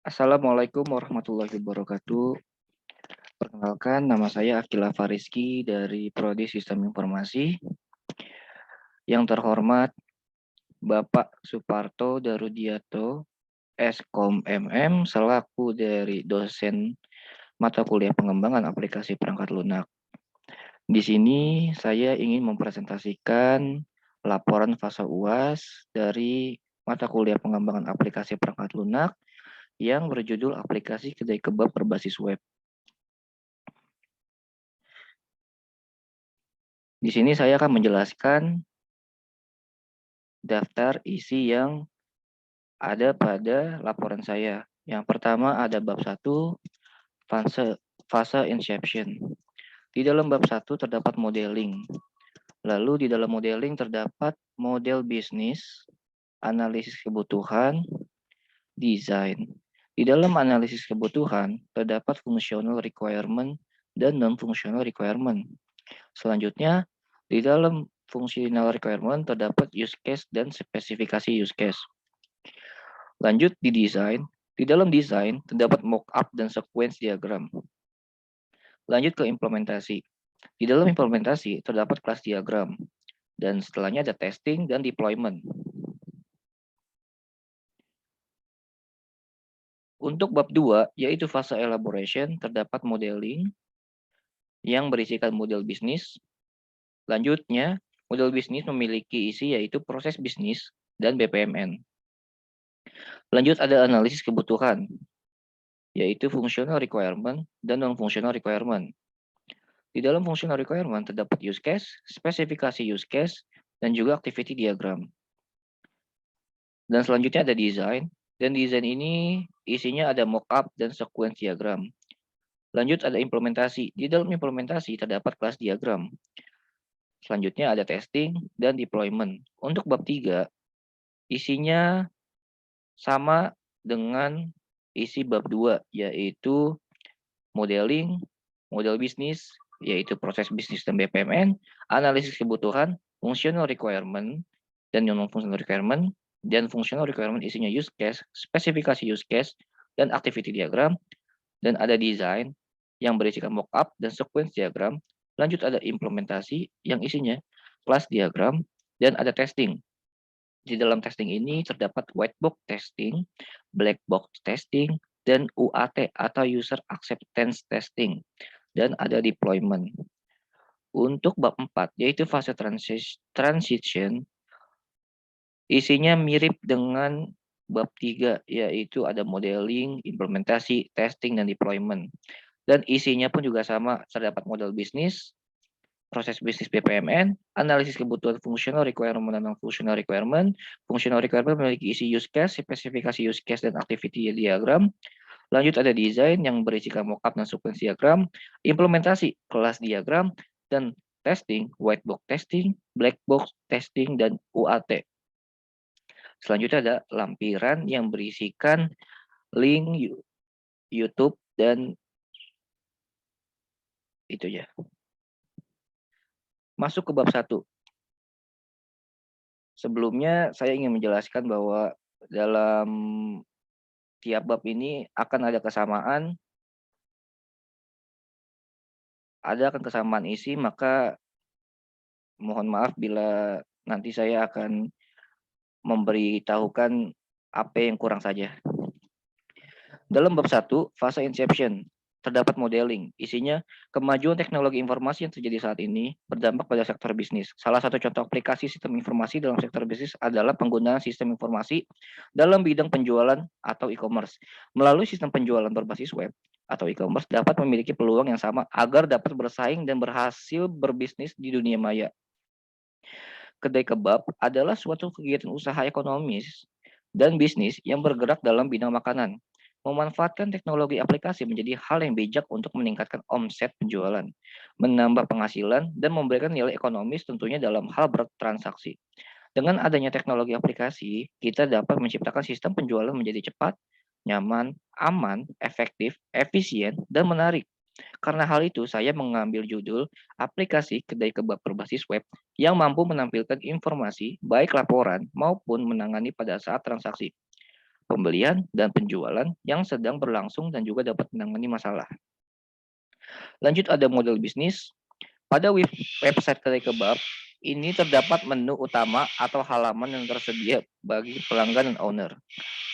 Assalamualaikum warahmatullahi wabarakatuh. Perkenalkan, nama saya Akila Fariski dari Prodi Sistem Informasi. Yang terhormat Bapak Suparto Darudiato, Skom MM, selaku dari dosen mata kuliah pengembangan aplikasi perangkat lunak. Di sini saya ingin mempresentasikan laporan fase UAS dari mata kuliah pengembangan aplikasi perangkat lunak yang berjudul aplikasi kedai kebab berbasis web. Di sini saya akan menjelaskan daftar isi yang ada pada laporan saya. Yang pertama ada bab 1, fase inception. Di dalam bab 1 terdapat modeling. Lalu di dalam modeling terdapat model bisnis, analisis kebutuhan, desain. Di dalam analisis kebutuhan terdapat functional requirement dan non-functional requirement. Selanjutnya, di dalam functional requirement terdapat use case dan spesifikasi use case. Lanjut di desain. Di dalam desain terdapat mockup dan sequence diagram. Lanjut ke implementasi. Di dalam implementasi terdapat kelas diagram. Dan setelahnya ada testing dan deployment. Untuk bab 2, yaitu fase elaboration, terdapat modeling yang berisikan model bisnis. Lanjutnya, model bisnis memiliki isi yaitu proses bisnis dan BPMN. Lanjut ada analisis kebutuhan, yaitu functional requirement dan non-functional requirement. Di dalam functional requirement terdapat use case, spesifikasi use case, dan juga activity diagram. Dan selanjutnya ada design, dan desain ini isinya ada mockup dan sequence diagram. Lanjut ada implementasi. Di dalam implementasi terdapat kelas diagram. Selanjutnya ada testing dan deployment. Untuk bab 3, isinya sama dengan isi bab 2, yaitu modeling, model bisnis, yaitu proses bisnis dan BPMN, analisis kebutuhan, functional requirement, dan non-functional requirement, dan functional requirement isinya use case, spesifikasi use case, dan activity diagram, dan ada design yang berisikan mockup dan sequence diagram. Lanjut ada implementasi yang isinya class diagram, dan ada testing. Di dalam testing ini terdapat white box testing, black box testing, dan UAT atau user acceptance testing, dan ada deployment. Untuk bab 4, yaitu fase transition, isinya mirip dengan bab 3, yaitu ada modeling, implementasi, testing, dan deployment. Dan isinya pun juga sama, terdapat model bisnis, proses bisnis BPMN, analisis kebutuhan functional requirement dan non-functional requirement. Functional requirement memiliki isi use case, spesifikasi use case, dan activity diagram. Lanjut ada desain yang berisikan mockup dan sequence diagram, implementasi kelas diagram, dan testing, white box testing, black box testing, dan UAT. Selanjutnya ada lampiran yang berisikan link YouTube dan itu ya. Masuk ke bab 1. Sebelumnya saya ingin menjelaskan bahwa dalam tiap bab ini akan ada kesamaan isi, maka mohon maaf bila nanti saya akan memberitahukan apa yang kurang saja. Dalam bab 1, fase inception, terdapat modeling. Isinya, kemajuan teknologi informasi yang terjadi saat ini berdampak pada sektor bisnis. Salah satu contoh aplikasi sistem informasi dalam sektor bisnis adalah penggunaan sistem informasi dalam bidang penjualan atau e-commerce. Melalui sistem penjualan berbasis web atau e-commerce dapat memiliki peluang yang sama agar dapat bersaing dan berhasil berbisnis di dunia maya. Kedai kebab adalah suatu kegiatan usaha ekonomis dan bisnis yang bergerak dalam bidang makanan. Memanfaatkan teknologi aplikasi menjadi hal yang bijak untuk meningkatkan omset penjualan, menambah penghasilan, dan memberikan nilai ekonomis tentunya dalam hal bertransaksi. Dengan adanya teknologi aplikasi, kita dapat menciptakan sistem penjualan menjadi cepat, nyaman, aman, efektif, efisien, dan menarik. Karena hal itu, saya mengambil judul aplikasi kedai kebab berbasis web yang mampu menampilkan informasi, baik laporan maupun menangani pada saat transaksi. pembelian, dan penjualan yang sedang berlangsung dan juga dapat menangani masalah. Lanjut ada model bisnis. Pada website kedai kebab, ini terdapat menu utama atau halaman yang tersedia bagi pelanggan dan owner.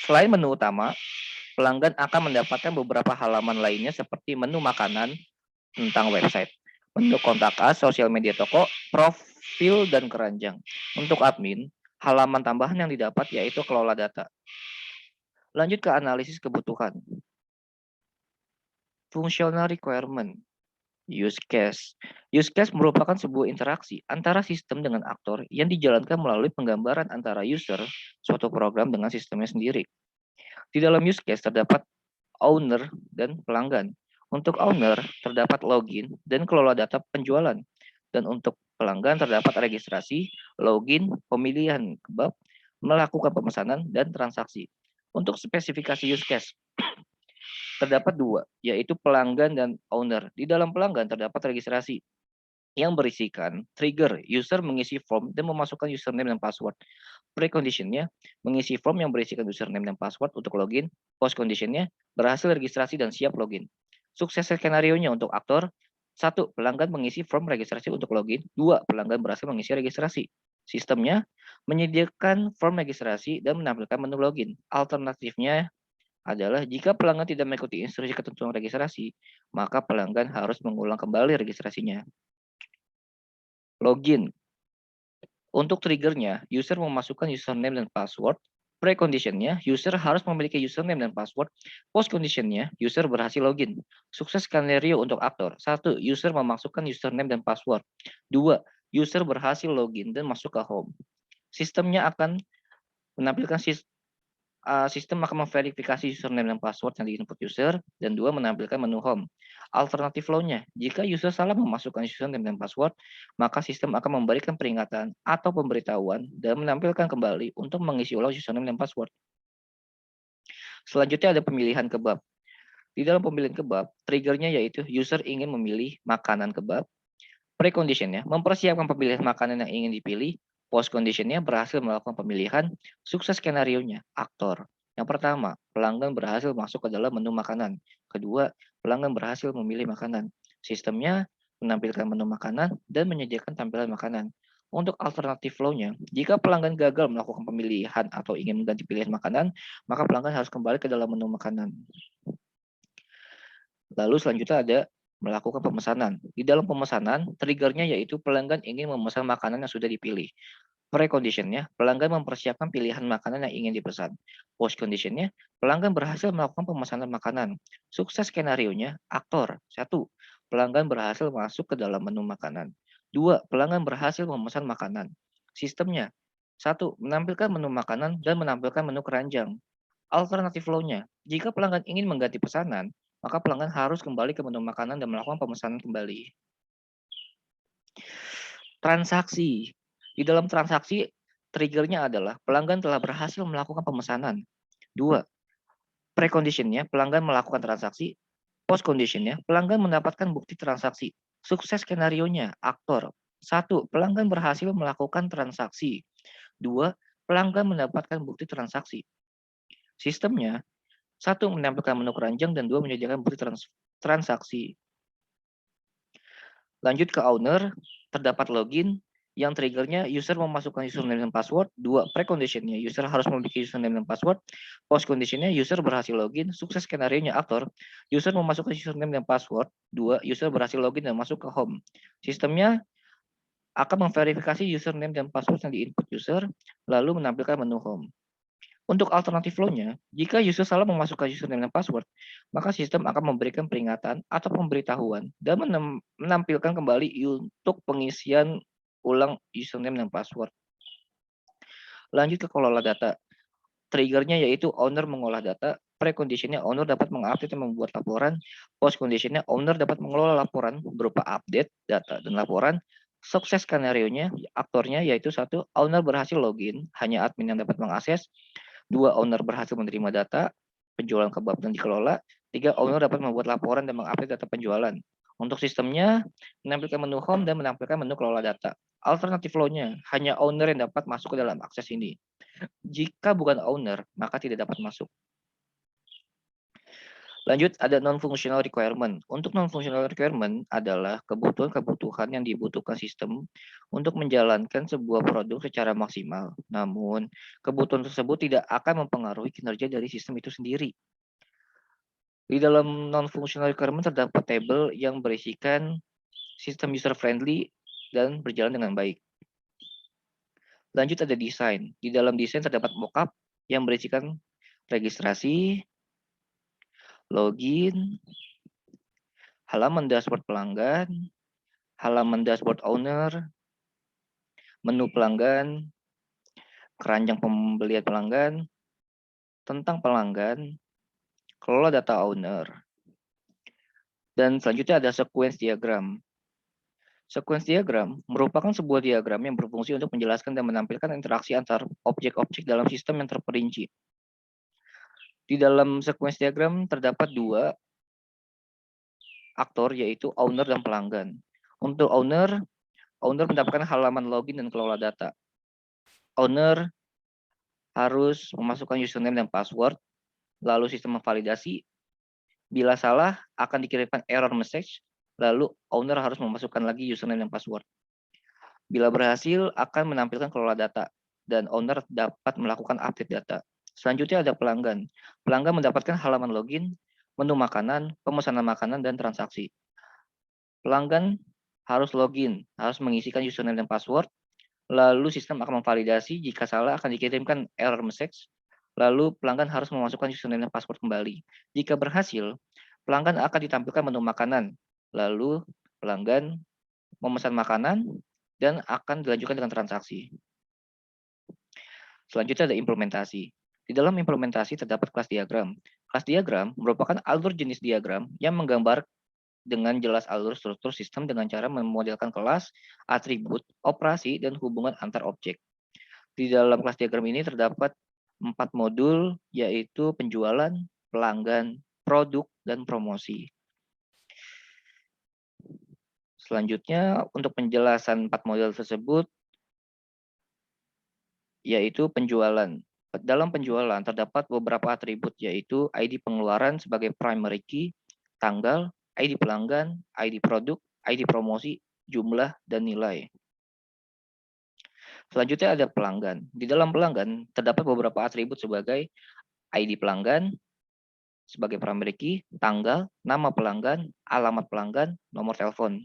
Selain menu utama, pelanggan akan mendapatkan beberapa halaman lainnya seperti menu makanan tentang website, menu kontak us, sosial media toko, profil, dan keranjang. Untuk admin, halaman tambahan yang didapat yaitu kelola data. Lanjut ke analisis kebutuhan. Functional requirement. Use case. Use case merupakan sebuah interaksi antara sistem dengan aktor yang dijalankan melalui penggambaran antara user, suatu program dengan sistemnya sendiri. Di dalam use case terdapat owner dan pelanggan. Untuk owner terdapat login dan kelola data penjualan. Dan untuk pelanggan terdapat registrasi, login, pemilihan kebab, melakukan pemesanan, dan transaksi. Untuk spesifikasi use case, terdapat dua, yaitu pelanggan dan owner. Di dalam pelanggan terdapat registrasi yang berisikan trigger user mengisi form dan memasukkan username dan password. Preconditionnya mengisi form yang berisikan username dan password untuk login. Post conditionnya berhasil registrasi dan siap login. Sukses skenario-nya untuk aktor: 1. Pelanggan mengisi form registrasi untuk login. 2. Pelanggan berhasil mengisi registrasi. Sistemnya menyediakan form registrasi dan menampilkan menu login. Alternatifnya adalah jika pelanggan tidak mengikuti instruksi ketentuan registrasi, maka pelanggan harus mengulang kembali registrasinya. Login. Untuk triggernya, user memasukkan username dan password. Preconditionnya, user harus memiliki username dan password. Post conditionnya, user berhasil login. Sukses skenario untuk aktor: 1. User memasukkan username dan password. 2. User berhasil login dan masuk ke home. Sistemnya akan menampilkan sistem akan memverifikasi username dan password yang diinput user, dan 2. Menampilkan menu home. Alternatif flow-nya, jika user salah memasukkan username dan password, maka sistem akan memberikan peringatan atau pemberitahuan dan menampilkan kembali untuk mengisi ulang username dan password. Selanjutnya ada pemilihan kebab. Di dalam pemilihan kebab, triggernya yaitu user ingin memilih makanan kebab. Preconditionnya, mempersiapkan pemilihan makanan yang ingin dipilih. Post conditionnya berhasil melakukan pemilihan. Sukses skenario-nya, aktor. Yang pertama, pelanggan berhasil masuk ke dalam menu makanan. Kedua, pelanggan berhasil memilih makanan. Sistemnya menampilkan menu makanan dan menyediakan tampilan makanan. Untuk alternatif flow-nya, jika pelanggan gagal melakukan pemilihan atau ingin mengganti pilihan makanan, maka pelanggan harus kembali ke dalam menu makanan. Lalu selanjutnya ada melakukan pemesanan. Di dalam pemesanan, triggernya yaitu pelanggan ingin memesan makanan yang sudah dipilih. Preconditionnya, pelanggan mempersiapkan pilihan makanan yang ingin dipesan. Post conditionnya, pelanggan berhasil melakukan pemesanan makanan. Sukses skenario-nya, aktor. 1. Pelanggan berhasil masuk ke dalam menu makanan. 2. Pelanggan berhasil memesan makanan. Sistemnya, 1. Menampilkan menu makanan dan menampilkan menu keranjang. Alternatif flow-nya, jika pelanggan ingin mengganti pesanan, maka pelanggan harus kembali ke menu makanan dan melakukan pemesanan kembali. Transaksi. Di dalam transaksi, triggernya adalah pelanggan telah berhasil melakukan pemesanan. 2. Preconditionnya, pelanggan melakukan transaksi. Post conditionnya, pelanggan mendapatkan bukti transaksi. Sukses skenario-nya, aktor. 1. Pelanggan berhasil melakukan transaksi. 2. Pelanggan mendapatkan bukti transaksi. Sistemnya, 1. Menampilkan menu keranjang, dan 2. Menyediakan bukti transaksi. Lanjut ke owner, terdapat login, yang triggernya user memasukkan username dan password. 2. Preconditionnya, user harus memiliki username dan password. Post conditionnya, user berhasil login. Sukses skenario-nya aktor, user memasukkan username dan password. 2. User berhasil login dan masuk ke home. Sistemnya akan memverifikasi username dan password yang diinput user, lalu menampilkan menu home. Untuk alternatif flow-nya, jika user salah memasukkan username dan password, maka sistem akan memberikan peringatan atau pemberitahuan dan menampilkan kembali untuk pengisian ulang username dan password. Lanjut ke kelola data. Triggernya yaitu owner mengolah data. Preconditionnya, owner dapat mengupdate dan membuat laporan. Post conditionnya, owner dapat mengelola laporan berupa update, data, dan laporan. Sukses skenario-nya, aktornya yaitu 1. Owner berhasil login, hanya admin yang dapat mengakses. 2. Owner berhasil menerima data penjualan kebab dan dikelola. 3. Owner dapat membuat laporan dan mengupdate data penjualan. Untuk sistemnya, menampilkan menu home dan menampilkan menu kelola data. Alternatif flow-nya, hanya owner yang dapat masuk ke dalam akses ini. Jika bukan owner, maka tidak dapat masuk. Lanjut, ada non-functional requirement. Untuk non-functional requirement adalah kebutuhan-kebutuhan yang dibutuhkan sistem untuk menjalankan sebuah produk secara maksimal. Namun, kebutuhan tersebut tidak akan mempengaruhi kinerja dari sistem itu sendiri. Di dalam non-functional requirement terdapat tabel yang berisikan sistem user-friendly dan berjalan dengan baik. Lanjut, ada desain. Di dalam desain terdapat mockup yang berisikan registrasi, login, halaman dashboard pelanggan, halaman dashboard owner, menu pelanggan, keranjang pembelian pelanggan, tentang pelanggan, kelola data owner. Dan selanjutnya ada sequence diagram. Sequence diagram merupakan sebuah diagram yang berfungsi untuk menjelaskan dan menampilkan interaksi antar objek-objek dalam sistem yang terperinci. Di dalam sequence diagram terdapat dua aktor, yaitu owner dan pelanggan. Untuk owner mendapatkan halaman login dan kelola data. Owner harus memasukkan username dan password, lalu sistem memvalidasi. Bila salah, akan dikirimkan error message, lalu owner harus memasukkan lagi username dan password. Bila berhasil, akan menampilkan kelola data, dan owner dapat melakukan update data. Selanjutnya ada pelanggan. Pelanggan mendapatkan halaman login, menu makanan, pemesanan makanan, dan transaksi. Pelanggan harus login, harus mengisikan username dan password, lalu sistem akan memvalidasi. Jika salah, akan dikirimkan error message, lalu pelanggan harus memasukkan username dan password kembali. Jika berhasil, pelanggan akan ditampilkan menu makanan, lalu pelanggan memesan makanan, dan akan dilanjutkan dengan transaksi. Selanjutnya ada implementasi. Di dalam implementasi terdapat kelas diagram. Kelas diagram merupakan alur jenis diagram yang menggambar dengan jelas alur struktur sistem dengan cara memodelkan kelas, atribut, operasi, dan hubungan antar objek. Di dalam kelas diagram ini terdapat 4 modul, yaitu penjualan, pelanggan, produk, dan promosi. Selanjutnya, untuk penjelasan 4 model tersebut, yaitu penjualan. Dalam penjualan terdapat beberapa atribut, yaitu ID pengeluaran sebagai primary key, tanggal, ID pelanggan, ID produk, ID promosi, jumlah, dan nilai. Selanjutnya ada pelanggan. Di dalam pelanggan terdapat beberapa atribut sebagai ID pelanggan sebagai primary key, tanggal, nama pelanggan, alamat pelanggan, nomor telepon.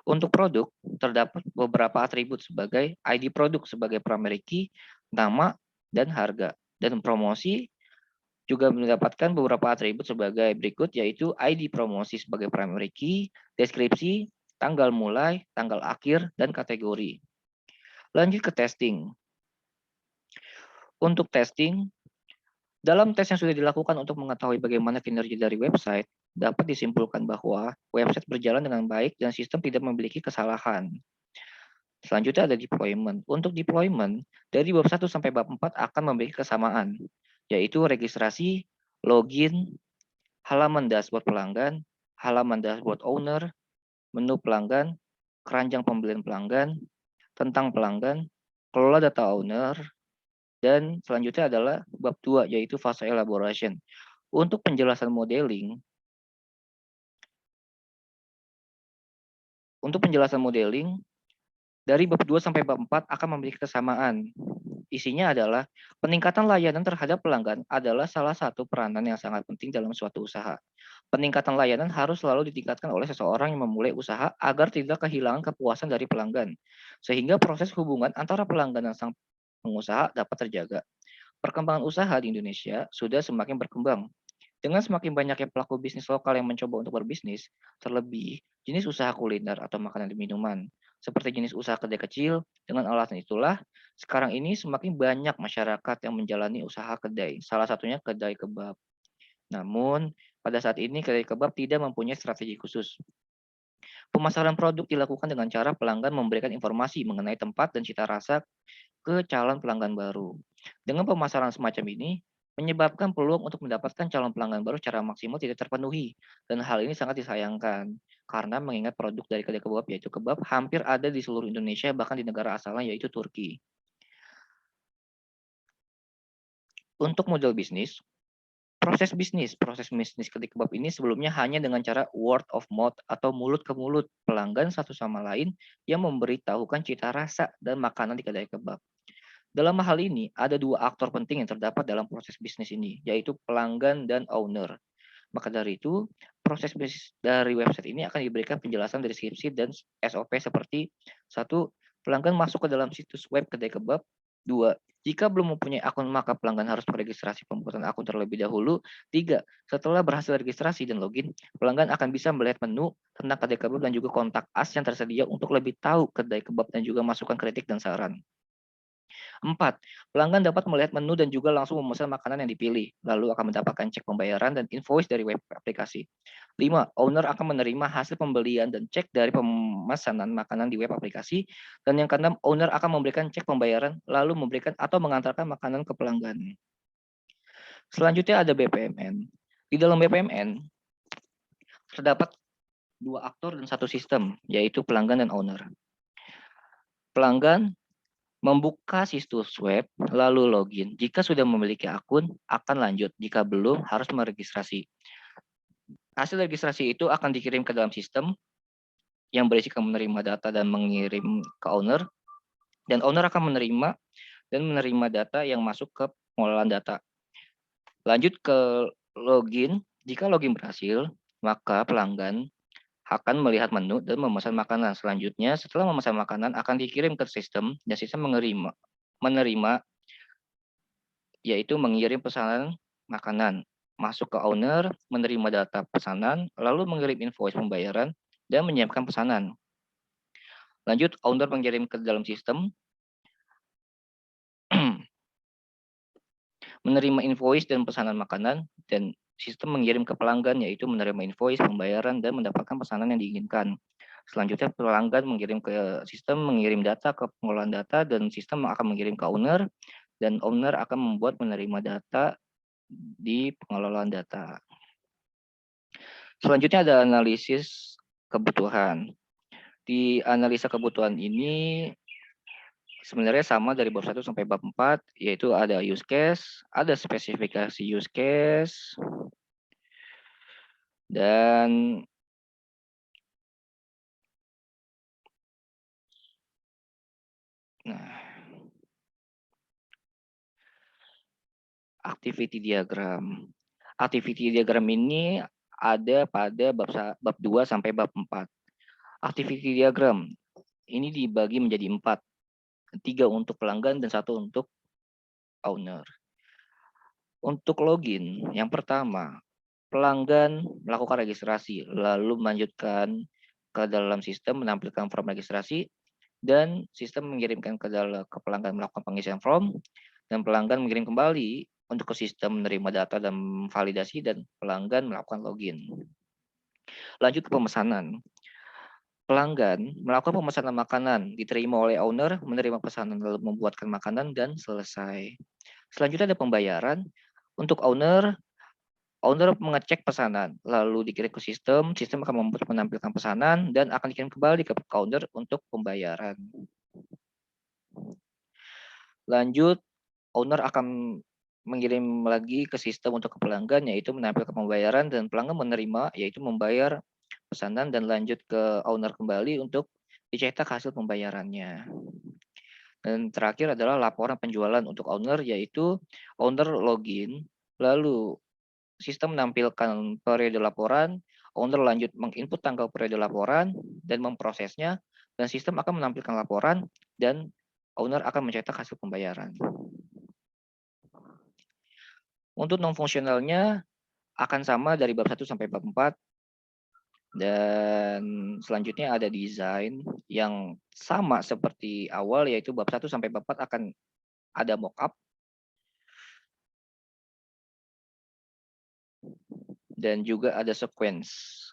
Untuk produk, terdapat beberapa atribut sebagai ID produk sebagai primary key, nama, dan harga. Dan promosi juga mendapatkan beberapa atribut sebagai berikut, yaitu ID promosi sebagai primary key, deskripsi, tanggal mulai, tanggal akhir, dan kategori. Lanjut ke testing. Untuk testing, dalam tes yang sudah dilakukan untuk mengetahui bagaimana kinerja dari website, dapat disimpulkan bahwa website berjalan dengan baik dan sistem tidak memiliki kesalahan. Selanjutnya ada deployment. Untuk deployment, dari bab 1 sampai bab 4 akan memiliki kesamaan, yaitu registrasi, login, halaman dashboard pelanggan, halaman dashboard owner, menu pelanggan, keranjang pembelian pelanggan, tentang pelanggan, kelola data owner, dan selanjutnya adalah bab 2, yaitu fase elaboration. Untuk penjelasan modeling, dari bab 2 sampai bab 4 akan memiliki kesamaan. Isinya adalah peningkatan layanan terhadap pelanggan adalah salah satu peranan yang sangat penting dalam suatu usaha. Peningkatan layanan harus selalu ditingkatkan oleh seseorang yang memulai usaha agar tidak kehilangan kepuasan dari pelanggan, sehingga proses hubungan antara pelanggan dan sang pengusaha dapat terjaga. Perkembangan usaha di Indonesia sudah semakin berkembang. Dengan semakin banyaknya pelaku bisnis lokal yang mencoba untuk berbisnis, terlebih jenis usaha kuliner atau makanan dan minuman, seperti jenis usaha kedai kecil. Dengan alasan itulah, sekarang ini semakin banyak masyarakat yang menjalani usaha kedai, salah satunya kedai kebab. Namun, pada saat ini kedai kebab tidak mempunyai strategi khusus. Pemasaran produk dilakukan dengan cara pelanggan memberikan informasi mengenai tempat dan cita rasa ke calon pelanggan baru. Dengan pemasaran semacam ini, menyebabkan peluang untuk mendapatkan calon pelanggan baru secara maksimal tidak terpenuhi. Dan hal ini sangat disayangkan, karena mengingat produk dari kedai kebab, yaitu kebab, hampir ada di seluruh Indonesia, bahkan di negara asalnya, yaitu Turki. Untuk model bisnis, proses bisnis ketik kebab ini sebelumnya hanya dengan cara word of mouth atau mulut ke mulut pelanggan satu sama lain yang memberitahukan cita rasa dan makanan di kedai kebab. Dalam hal ini, ada dua aktor penting yang terdapat dalam proses bisnis ini, yaitu pelanggan dan owner. Maka dari itu, proses bisnis dari website ini akan diberikan penjelasan deskripsi dan SOP seperti satu, pelanggan masuk ke dalam situs web kedai kebab. Dua, jika belum mempunyai akun maka pelanggan harus meregistrasi pembuatan akun terlebih dahulu. Tiga, setelah berhasil registrasi dan login, pelanggan akan bisa melihat menu tentang kedai kebab dan juga kontak as yang tersedia untuk lebih tahu kedai kebab dan juga masukan kritik dan saran. 4. Pelanggan dapat melihat menu dan juga langsung memesan makanan yang dipilih, lalu akan mendapatkan cek pembayaran dan invoice dari web aplikasi. 5. Owner akan menerima hasil pembelian dan cek dari pemesanan makanan di web aplikasi. Dan yang keenam, owner akan memberikan cek pembayaran, lalu memberikan atau mengantarkan makanan ke pelanggan. Selanjutnya ada BPMN. Di dalam BPMN, terdapat dua aktor dan satu sistem, yaitu pelanggan dan owner. Pelanggan membuka situs web, lalu login. Jika sudah memiliki akun, akan lanjut. Jika belum, harus meregistrasi. Hasil registrasi itu akan dikirim ke dalam sistem yang berisikan menerima data dan mengirim ke owner. Dan owner akan menerima data yang masuk ke pengolahan data. Lanjut ke login. Jika login berhasil, maka pelanggan akan melihat menu dan memesan makanan. Selanjutnya, setelah memesan makanan akan dikirim ke sistem dan sistem menerima yaitu mengirim pesanan makanan, masuk ke owner, menerima data pesanan, lalu mengirim invoice pembayaran, dan menyiapkan pesanan. Lanjut, owner mengirim ke dalam sistem, menerima invoice dan pesanan makanan, dan sistem mengirim ke pelanggan, yaitu menerima invoice, pembayaran, dan mendapatkan pesanan yang diinginkan. Selanjutnya, pelanggan mengirim ke sistem, mengirim data ke pengolahan data, dan sistem akan mengirim ke owner, dan owner akan membuat menerima data di pengelolaan data. Selanjutnya ada analisis kebutuhan. Di analisa kebutuhan ini sebenarnya sama dari bab 1 sampai bab 4, yaitu ada use case, ada spesifikasi use case, dan nah, activity diagram. Activity diagram ini ada pada bab 2 sampai bab 4. Activity diagram ini dibagi menjadi 4. 3 untuk pelanggan dan 1 untuk owner. Untuk login, yang pertama, pelanggan melakukan registrasi, lalu melanjutkan ke dalam sistem menampilkan form registrasi, dan sistem mengirimkan ke pelanggan melakukan pengisian form, dan pelanggan mengirim kembali untuk ke sistem menerima data dan validasi, dan pelanggan melakukan login. Lanjut ke pemesanan. Pelanggan melakukan pemesanan makanan, diterima oleh owner, menerima pesanan lalu membuatkan makanan, dan selesai. Selanjutnya ada pembayaran. Untuk owner mengecek pesanan, lalu dikirim ke sistem akan menampilkan pesanan dan akan dikirim kembali ke owner untuk pembayaran. Lanjut, owner akan mengirim lagi ke sistem untuk ke pelanggan, yaitu menampilkan pembayaran, dan pelanggan menerima, yaitu membayar pesanan, dan lanjut ke owner kembali untuk dicetak hasil pembayarannya. Dan terakhir adalah laporan penjualan untuk owner, yaitu owner login, lalu sistem menampilkan periode laporan, owner lanjut menginput tanggal periode laporan dan memprosesnya, dan sistem akan menampilkan laporan dan owner akan mencetak hasil pembayaran. Untuk non-fungsionalnya akan sama dari bab 1 sampai bab 4. Dan selanjutnya ada desain yang sama seperti awal, yaitu bab 1 sampai bab 4 akan ada mockup dan juga ada sequence.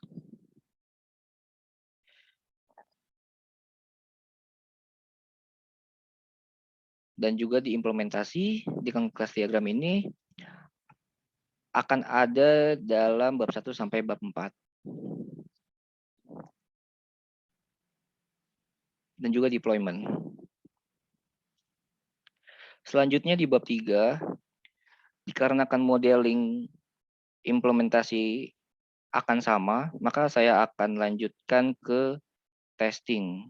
Dan juga diimplementasi dengan kelas diagram ini akan ada dalam bab 1 sampai bab 4. Dan juga deployment. Selanjutnya di bab 3 Dikarenakan modeling implementasi akan sama, maka saya akan lanjutkan ke testing.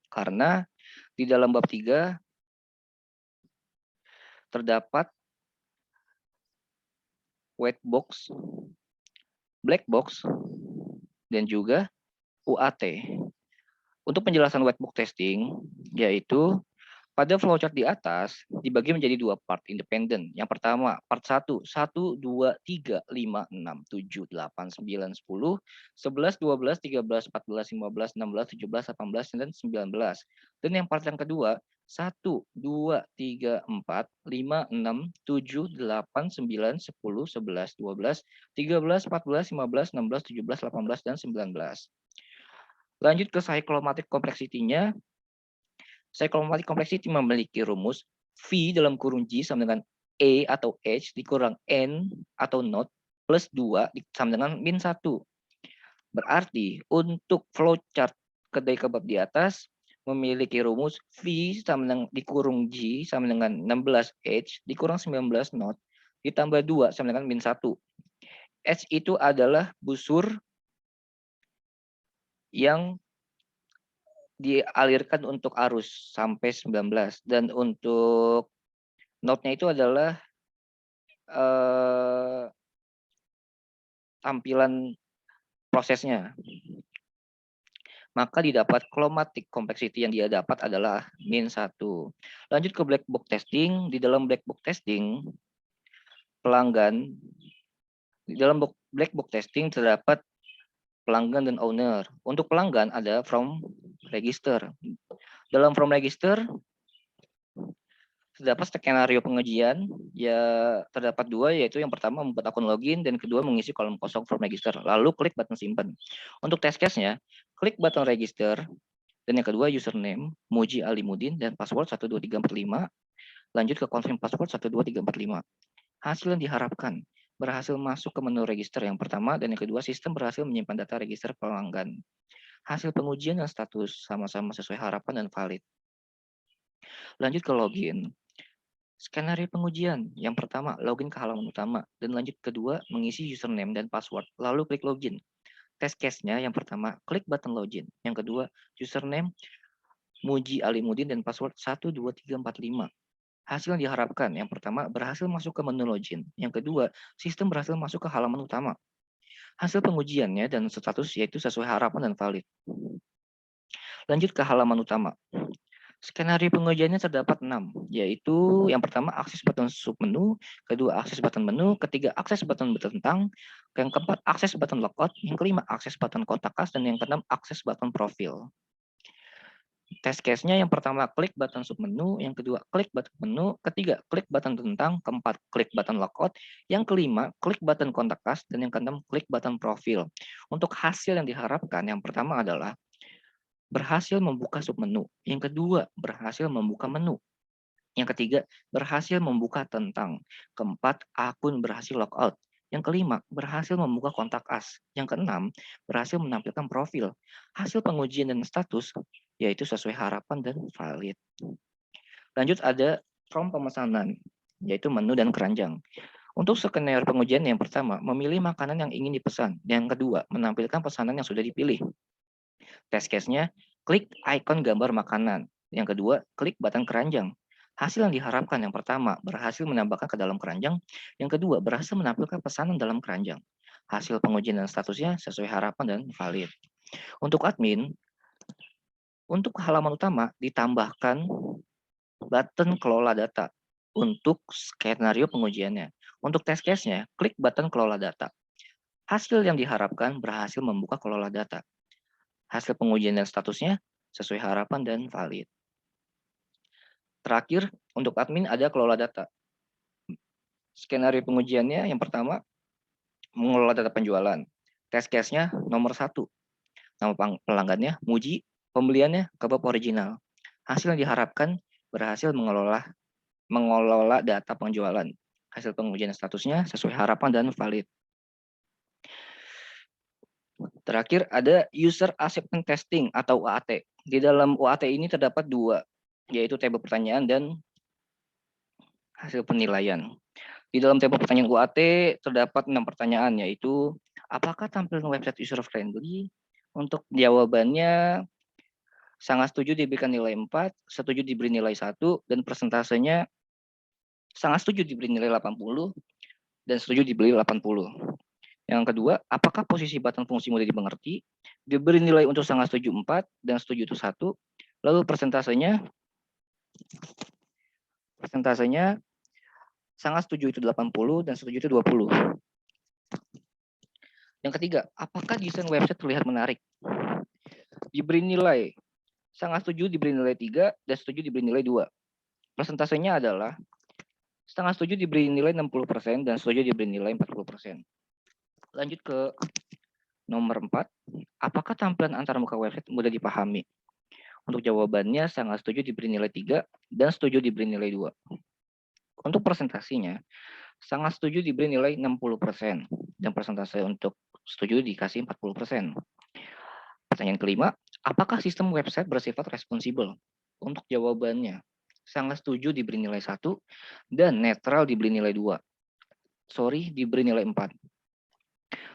Karena di dalam bab 3 terdapat white box, black box, dan juga UAT. Untuk penjelasan white box testing, yaitu pada flowchart di atas dibagi menjadi dua part independen. Yang pertama, part 1, 1, 2, 3, 5, 6, 7, 8, 9, 10, 11, 12, 13, 14, 15, 16, 17, 18, dan 19. Dan yang part yang kedua, 1, 2, 3, 4, 5, 6, 7, 8, 9, 10, 11, 12, 13, 14, 15, 16, 17, 18, dan 19. Lanjut ke cyclomatic complexity-nya. Cyclomatic complexity memiliki rumus V dalam kurung G sama dengan E atau H dikurang N atau not plus 2 sama dengan min 1. Berarti untuk flowchart kedai kebab di atas memiliki rumus V sama dengan dikurung G sama dengan 16H dikurang 19 not ditambah 2 sama dengan min 1. H itu adalah busur yang dialirkan untuk arus sampai 19 dan untuk notnya itu adalah tampilan prosesnya. Maka didapat chromatic complexity yang dia dapat adalah min 1. Lanjut ke black box testing. Di dalam black box testing, pelanggan, di dalam black box testing terdapat pelanggan dan owner. Untuk pelanggan ada from register. Dalam from register terdapat skenario pengujian, ya terdapat dua, yaitu yang pertama membuat akun login dan kedua mengisi kolom kosong from register. Lalu klik button simpan. Untuk test case-nya, klik button register dan yang kedua username Muji Alimudin dan password 12345. Lanjut ke confirm password 12345. Hasil yang diharapkan berhasil masuk ke menu register yang pertama dan yang kedua sistem berhasil menyimpan data register pelanggan. Hasil pengujian dan status sama-sama sesuai harapan dan valid. Lanjut ke login. Skenario pengujian. Yang pertama, login ke halaman utama. Dan lanjut kedua, mengisi username dan password. Lalu klik login. Test case-nya yang pertama, klik button login. Yang kedua, username Muji Alimudin dan password 12345. Hasil yang diharapkan. Yang pertama, berhasil masuk ke menu login. Yang kedua, sistem berhasil masuk ke halaman utama. Hasil pengujiannya dan status yaitu sesuai harapan dan valid. Lanjut ke halaman utama. Skenario pengujiannya terdapat 6, yaitu yang pertama akses button submenu, kedua akses button menu, ketiga akses button bertentang, yang keempat akses button logout, yang kelima akses button kotak kas, dan yang keenam akses button profil. Test case-nya yang pertama klik button submenu, yang kedua klik button menu, ketiga klik button tentang, keempat klik button logout, yang kelima klik button kontak kas, dan yang keenam klik button profil. Untuk hasil yang diharapkan yang pertama adalah berhasil membuka submenu. Yang kedua, berhasil membuka menu. Yang ketiga, berhasil membuka tentang. Keempat, akun berhasil logout. Yang kelima, berhasil membuka kontak as. Yang keenam, berhasil menampilkan profil. Hasil pengujian dan status, yaitu sesuai harapan dan valid. Lanjut ada from pemesanan, yaitu menu dan keranjang. Untuk skenario pengujian yang pertama, memilih makanan yang ingin dipesan. Yang kedua, menampilkan pesanan yang sudah dipilih. Test case-nya, klik ikon gambar makanan. Yang kedua, klik button keranjang. Hasil yang diharapkan yang pertama, berhasil menambahkan ke dalam keranjang. Yang kedua, berhasil menampilkan pesanan dalam keranjang. Hasil pengujian dan statusnya sesuai harapan dan valid. Untuk admin, untuk halaman utama ditambahkan button kelola data untuk skenario pengujiannya. Untuk test case-nya, klik button kelola data. Hasil yang diharapkan berhasil membuka kelola data. Hasil pengujian dan statusnya sesuai harapan dan valid. Terakhir, untuk admin ada kelola data. Skenario pengujiannya yang pertama, mengelola data penjualan. Test case-nya nomor 1. Nama pelanggannya, Muji, pembeliannya, kebab original. Hasil yang diharapkan berhasil mengelola data penjualan. Hasil pengujian statusnya sesuai harapan dan valid. Terakhir ada User Acceptance Testing atau UAT. Di dalam UAT ini terdapat dua, yaitu tabel pertanyaan dan hasil penilaian. Di dalam tempo pertanyaan UAT terdapat 6 pertanyaan, yaitu apakah tampilan website user friendly? Untuk jawabannya sangat setuju diberikan nilai 4, setuju diberi nilai 1, dan persentasenya sangat setuju diberi nilai 80, dan setuju diberi 80. Yang kedua, apakah posisi button fungsi mudah dimengerti? Diberi nilai untuk sangat setuju 4 dan setuju itu 1. Lalu persentasenya sangat setuju itu 80 dan setuju itu 20. Yang ketiga, apakah desain website terlihat menarik? Diberi nilai sangat setuju diberi nilai 3 dan setuju diberi nilai 2. Persentasenya adalah setengah setuju diberi nilai 60% dan setuju diberi nilai 40%. Lanjut ke nomor 4. Apakah tampilan antarmuka website mudah dipahami? Untuk jawabannya sangat setuju diberi nilai 3 dan setuju diberi nilai 2. Untuk presentasinya, sangat setuju diberi nilai 60% dan persentase untuk setuju dikasih 40%. Pertanyaan kelima, apakah sistem website bersifat responsibel? Untuk jawabannya, sangat setuju diberi nilai 1 dan netral diberi nilai 2. Diberi nilai 4.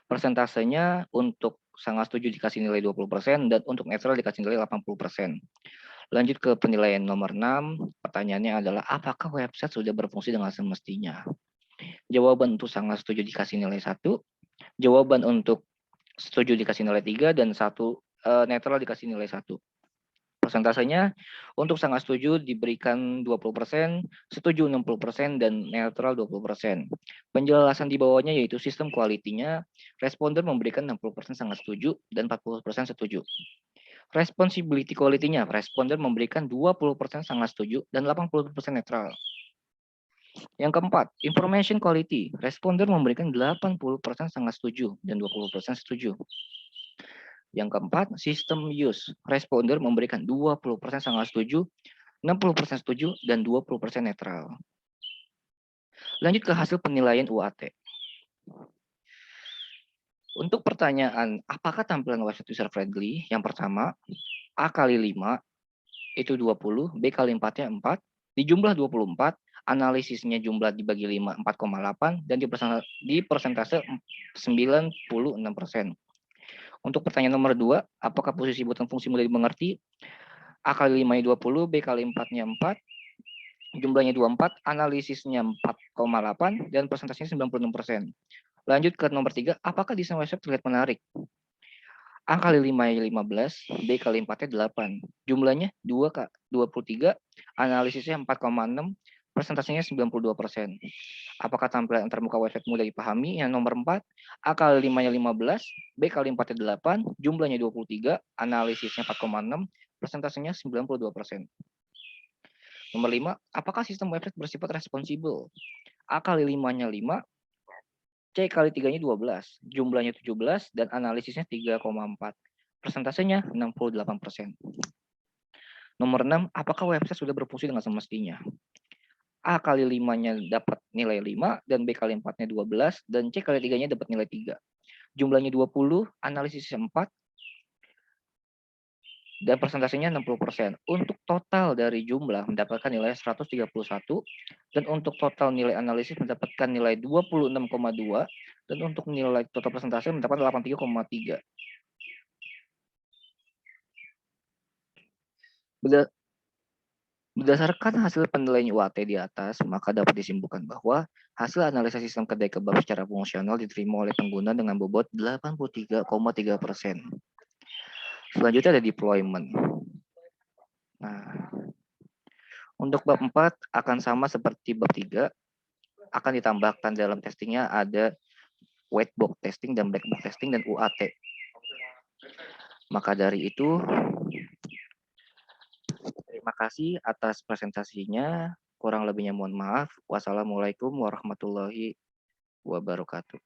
Persentasenya untuk sangat setuju dikasih nilai 20% dan untuk netral dikasih nilai 80%. Lanjut ke penilaian nomor 6. Pertanyaannya adalah apakah website sudah berfungsi dengan semestinya? Jawaban untuk sangat setuju dikasih nilai 1, jawaban untuk setuju dikasih nilai 3, dan netral dikasih nilai 1. Persentasenya untuk sangat setuju diberikan 20%, setuju 60%, dan netral 20%. Penjelasan di bawahnya yaitu sistem quality-nya, responder memberikan 60% sangat setuju dan 40% setuju. Responsibility quality-nya, responder memberikan 20% sangat setuju dan 80% netral. Yang keempat, information quality, responder memberikan 80% sangat setuju dan 20% setuju. Yang keempat, system use, responder memberikan 20% sangat setuju, 60% setuju, dan 20% netral. Lanjut ke hasil penilaian UAT. Untuk pertanyaan, apakah tampilan website user friendly? Yang pertama, A kali 5 itu 20, B kali 4-nya 4, di jumlah 24, analisisnya jumlah dibagi 5, 4,8, dan di persentase 96%. Untuk pertanyaan nomor 2, apakah posisi button fungsi mudah dimengerti? A kali 5-nya 20, B kali 4-nya 4, jumlahnya 24, analisisnya 4,8, dan persentasenya 96%. Lanjut ke nomor 3, apakah desain website terlihat menarik? A kali 5-nya 15, B kali 4-nya 8. Jumlahnya 2, Kak, 23, analisisnya 4,6, persentasenya 92%. Apakah tampilan antarmuka website mudah dipahami? Yang nomor 4, A kali 5-nya 15, B kali 4-nya 8, jumlahnya 23, analisisnya 4,6, persentasenya 92%. Nomor 5, apakah sistem website bersifat responsibel? A kali 5-nya 5, C kali 3-nya 12, jumlahnya 17, dan analisisnya 3,4. Persentasenya 68%. Nomor 6, apakah website sudah berfungsi dengan semestinya? A kali 5-nya dapat nilai 5, dan B kali 4-nya 12, dan C kali 3-nya dapat nilai 3. Jumlahnya 20, analisisnya 4, dan persentasenya 60%. Untuk total dari jumlah mendapatkan nilai 131, dan untuk total nilai analisis mendapatkan nilai 26,2, dan untuk nilai total presentasi mendapatkan 83,3. Berdasarkan hasil penilaian UAT di atas, maka dapat disimpulkan bahwa hasil analisa sistem kedai kebab secara fungsional diterima oleh pengguna dengan bobot 83,3%. Selanjutnya ada deployment. Nah, untuk bab 4 akan sama seperti bab 3, akan ditambahkan dalam testingnya ada white box testing dan black box testing dan UAT. Maka dari itu, terima kasih atas presentasinya. Kurang lebihnya mohon maaf. Wassalamualaikum warahmatullahi wabarakatuh.